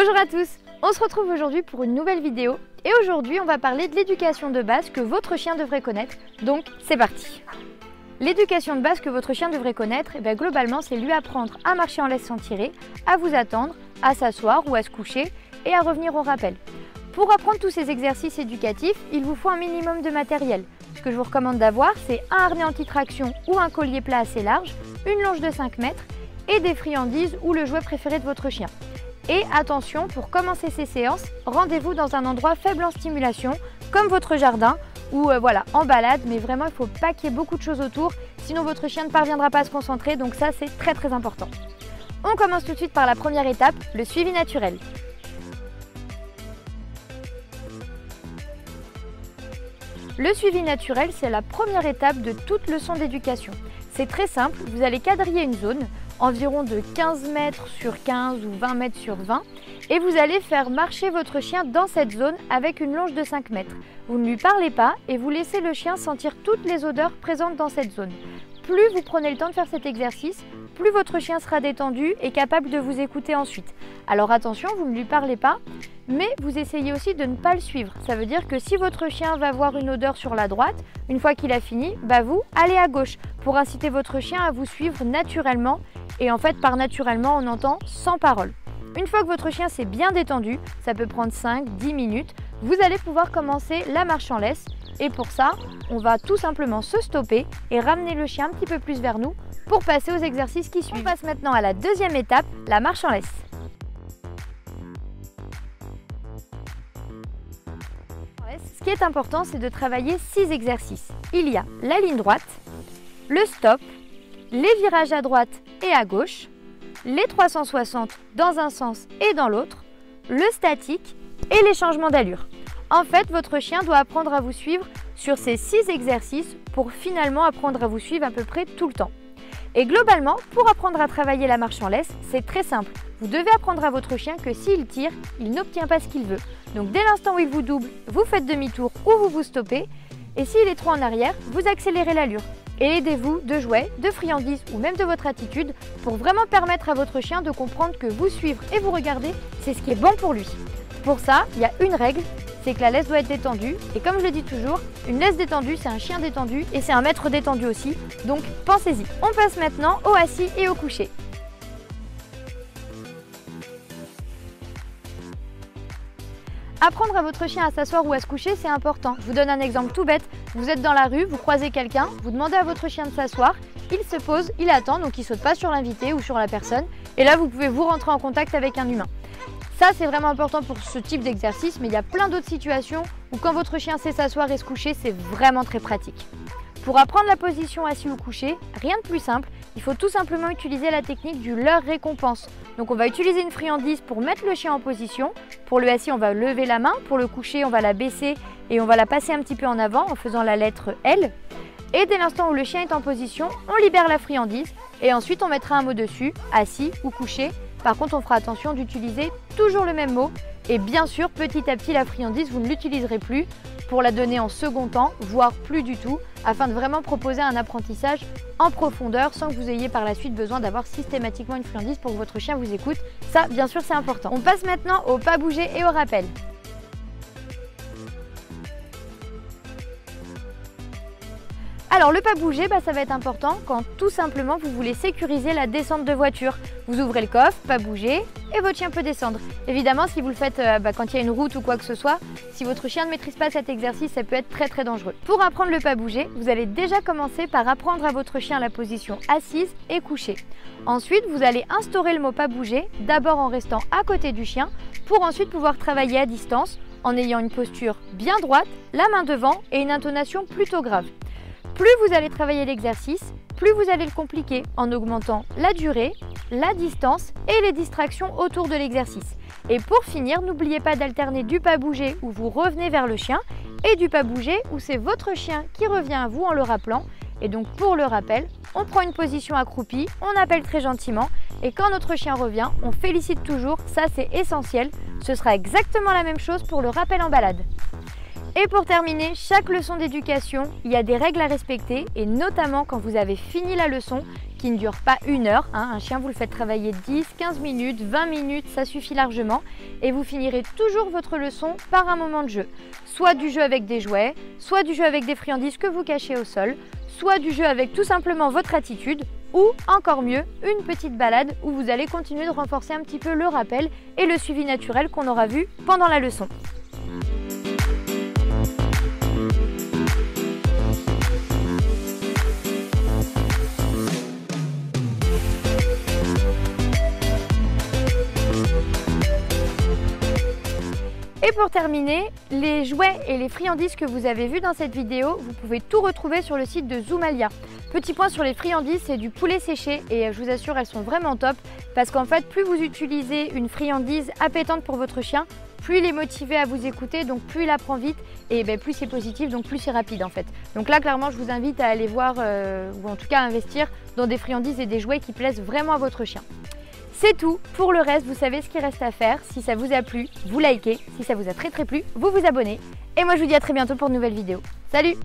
Bonjour à tous, on se retrouve aujourd'hui pour une nouvelle vidéo et aujourd'hui on va parler de l'éducation de base que votre chien devrait connaître, donc c'est parti. L'éducation de base que votre chien devrait connaître, globalement c'est lui apprendre à marcher en laisse sans tirer, à vous attendre, à s'asseoir ou à se coucher et à revenir au rappel. Pour apprendre tous ces exercices éducatifs, il vous faut un minimum de matériel. Ce que je vous recommande d'avoir, c'est un harnais anti-traction ou un collier plat assez large, une longe de 5 mètres et des friandises ou le jouet préféré de votre chien. Et attention, pour commencer ces séances, rendez-vous dans un endroit faible en stimulation, comme votre jardin, ou en balade, mais vraiment il ne faut pas qu'il y ait beaucoup de choses autour, sinon votre chien ne parviendra pas à se concentrer, donc ça c'est très important. On commence tout de suite par la première étape, le suivi naturel. Le suivi naturel, c'est la première étape de toute leçon d'éducation. C'est très simple, vous allez quadriller une zone, environ de 15 mètres sur 15 ou 20 mètres sur 20, et vous allez faire marcher votre chien dans cette zone avec une longe de 5 mètres. Vous ne lui parlez pas et vous laissez le chien sentir toutes les odeurs présentes dans cette zone. Plus vous prenez le temps de faire cet exercice, plus votre chien sera détendu et capable de vous écouter ensuite. Alors attention, vous ne lui parlez pas, mais vous essayez aussi de ne pas le suivre. Ça veut dire que si votre chien va voir une odeur sur la droite, une fois qu'il a fini, vous allez à gauche pour inciter votre chien à vous suivre naturellement. Et en fait, par naturellement, on entend sans parole. Une fois que votre chien s'est bien détendu, ça peut prendre 5-10 minutes, vous allez pouvoir commencer la marche en laisse. Et pour ça, on va tout simplement se stopper et ramener le chien un petit peu plus vers nous pour passer aux exercices qui suivent. On passe maintenant à la deuxième étape, la marche en laisse. Ce qui est important, c'est de travailler 6 exercices. Il y a la ligne droite, le stop, les virages à droite et à gauche, les 360 dans un sens et dans l'autre, le statique et les changements d'allure. En fait, votre chien doit apprendre à vous suivre sur ces 6 exercices pour finalement apprendre à vous suivre à peu près tout le temps. Et globalement, pour apprendre à travailler la marche en laisse, c'est très simple. Vous devez apprendre à votre chien que s'il tire, il n'obtient pas ce qu'il veut. Donc dès l'instant où il vous double, vous faites demi-tour ou vous vous stoppez. Et s'il est trop en arrière, vous accélérez l'allure. Et aidez-vous de jouets, de friandises ou même de votre attitude pour vraiment permettre à votre chien de comprendre que vous suivre et vous regarder, c'est ce qui est bon pour lui. Pour ça, il y a une règle, c'est que la laisse doit être détendue. Et comme je le dis toujours, une laisse détendue, c'est un chien détendu et c'est un maître détendu aussi. Donc pensez-y. On passe maintenant au assis et au couché. Apprendre à votre chien à s'asseoir ou à se coucher, c'est important. Je vous donne un exemple tout bête. Vous êtes dans la rue, vous croisez quelqu'un, vous demandez à votre chien de s'asseoir, il se pose, il attend, donc il ne saute pas sur l'invité ou sur la personne. Et là, vous pouvez vous rentrer en contact avec un humain. Ça, c'est vraiment important pour ce type d'exercice, mais il y a plein d'autres situations où quand votre chien sait s'asseoir et se coucher, c'est vraiment très pratique. Pour apprendre la position assis ou couché, rien de plus simple, il faut tout simplement utiliser la technique du leurre récompense. Donc on va utiliser une friandise pour mettre le chien en position. Pour le assis, on va lever la main. Pour le couché, on va la baisser et on va la passer un petit peu en avant en faisant la lettre L. Et dès l'instant où le chien est en position, on libère la friandise et ensuite on mettra un mot dessus, assis ou couché. Par contre, on fera attention d'utiliser toujours le même mot. Et bien sûr, petit à petit, la friandise, vous ne l'utiliserez plus pour la donner en second temps, voire plus du tout, afin de vraiment proposer un apprentissage en profondeur sans que vous ayez par la suite besoin d'avoir systématiquement une friandise pour que votre chien vous écoute. Ça, bien sûr, c'est important. On passe maintenant au pas bouger et au rappel. Alors le pas bouger, ça va être important quand tout simplement vous voulez sécuriser la descente de voiture. Vous ouvrez le coffre, pas bouger et votre chien peut descendre. Évidemment, si vous le faites quand il y a une route ou quoi que ce soit, si votre chien ne maîtrise pas cet exercice, ça peut être très dangereux. Pour apprendre le pas bouger, vous allez déjà commencer par apprendre à votre chien la position assise et couchée. Ensuite, vous allez instaurer le mot pas bouger, d'abord en restant à côté du chien, pour ensuite pouvoir travailler à distance en ayant une posture bien droite, la main devant et une intonation plutôt grave. Plus vous allez travailler l'exercice, plus vous allez le compliquer en augmentant la durée, la distance et les distractions autour de l'exercice. Et pour finir, n'oubliez pas d'alterner du pas bouger où vous revenez vers le chien et du pas bouger où c'est votre chien qui revient à vous en le rappelant. Et donc pour le rappel, on prend une position accroupie, on appelle très gentiment et quand notre chien revient, on félicite toujours, ça c'est essentiel. Ce sera exactement la même chose pour le rappel en balade. Et pour terminer, chaque leçon d'éducation, il y a des règles à respecter et notamment quand vous avez fini la leçon, qui ne dure pas 1 heure. Un chien, vous le faites travailler 10, 15 minutes, 20 minutes, ça suffit largement. Et vous finirez toujours votre leçon par un moment de jeu. Soit du jeu avec des jouets, soit du jeu avec des friandises que vous cachez au sol, soit du jeu avec tout simplement votre attitude, ou encore mieux, une petite balade où vous allez continuer de renforcer un petit peu le rappel et le suivi naturel qu'on aura vu pendant la leçon. Et pour terminer, les jouets et les friandises que vous avez vus dans cette vidéo, vous pouvez tout retrouver sur le site de Zoomalia. Petit point sur les friandises, c'est du poulet séché et je vous assure, elles sont vraiment top parce qu'en fait, plus vous utilisez une friandise appétante pour votre chien, plus il est motivé à vous écouter, donc plus il apprend vite et plus c'est positif, donc plus c'est rapide en fait. Donc là, clairement, je vous invite à aller voir ou en tout cas à investir dans des friandises et des jouets qui plaisent vraiment à votre chien. C'est tout, pour le reste, vous savez ce qu'il reste à faire. Si ça vous a plu, vous likez. Si ça vous a très plu, vous vous abonnez. Et moi je vous dis à très bientôt pour de nouvelles vidéos. Salut!